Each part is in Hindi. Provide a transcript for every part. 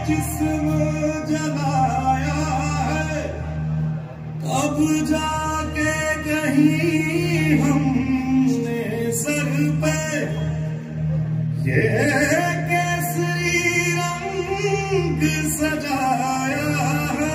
जिस्म जलाया है, अब जाके कहीं हमने सर पे ये केसरी रंग सजाया है।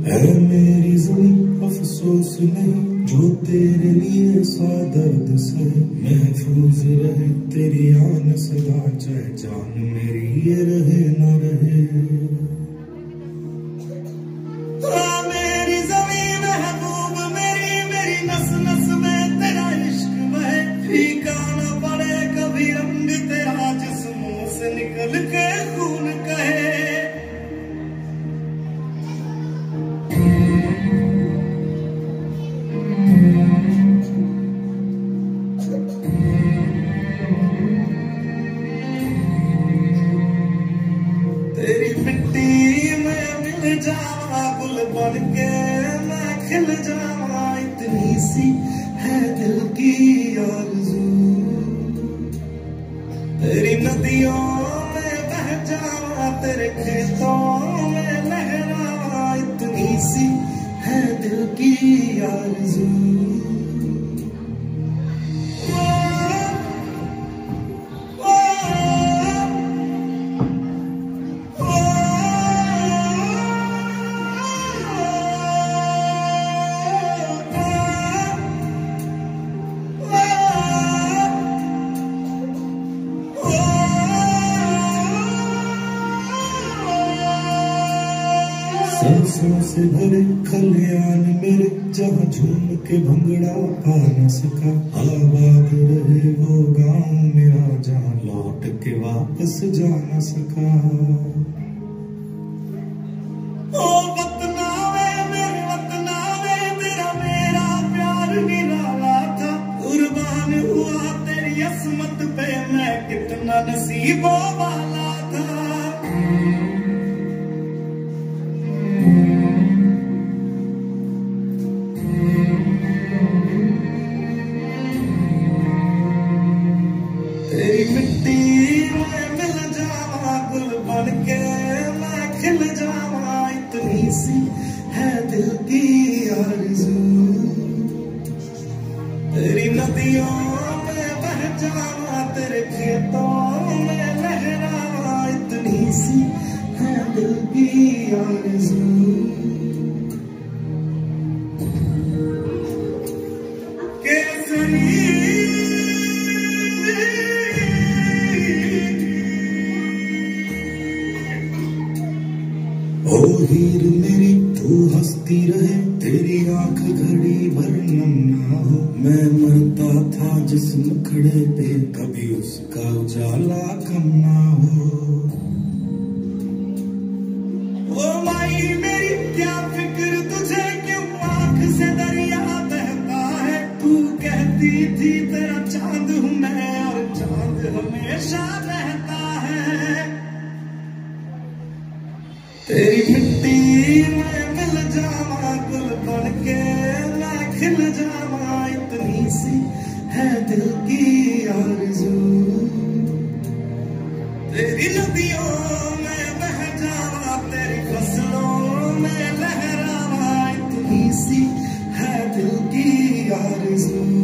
है मेरी ज़मीं अफसोस नहीं जो तेरे लिए सौ दर्द से महफूज रहे तेरी आन सदा, चाहे जान मेरी ये रहे न रहे। मेरी ज़मीं महबूब मेरी, मेरी नस नस में तेरा इश्क बहे, फीका न पड़े कभी रंग तेरा जिस्मों से निकल के खून कहे। तेरी मिट्टी में मिल जावा गुल बन के मैं खिल जावा, इतनी सी है दिल की आरज़ू। तेरी नदियों में बह जावा तेरे खेतों में लहरावा, इतनी सी है दिल की आरज़ू। सांसों से भरे खलियान मेरे, जहाँ झूम के भंगड़ा पा न सका, आबाद रहे वो गाँव मेरा जहाँ लौट के वापस जा न सका। ओ वतना वे मेरे वतना वे, तेरा मेरा प्यार निराला था, कुर्बान हुआ तेरी असमत पे मैं कितना नसीबों वाला था। तेरी मिट्टी में मिल जावा गुल बन के मैं खिल जावा, इतनी सी है दिल की आरज़ू। तेरी नदियों में बह जावा तेरे खेतों में लहरावा, इतनी सी है दिल की आरज़ू। केसरी ओ हीर मेरी तू हंसती रहे, तेरी आंख घड़ी भर नम ना हो, मैं मरता था जिस मुखड़े पे कभी उसका उजाला कम ना हो। ओ माई मेरी क्या फिक्र तुझे, क्यों आंख से दरिया बहता है, तू कहती थी तेरा चांद हूँ मैं और चांद हमेशा रहता है। तेरी मिट्टी में मिल जावा गुल बन के मैं खिल जावा, इतनी सी है दिल की आरज़ू। तेरी नदियों में बह जावा तेरी फसलों में लहरावा, इतनी सी है दिल की आरज़ू।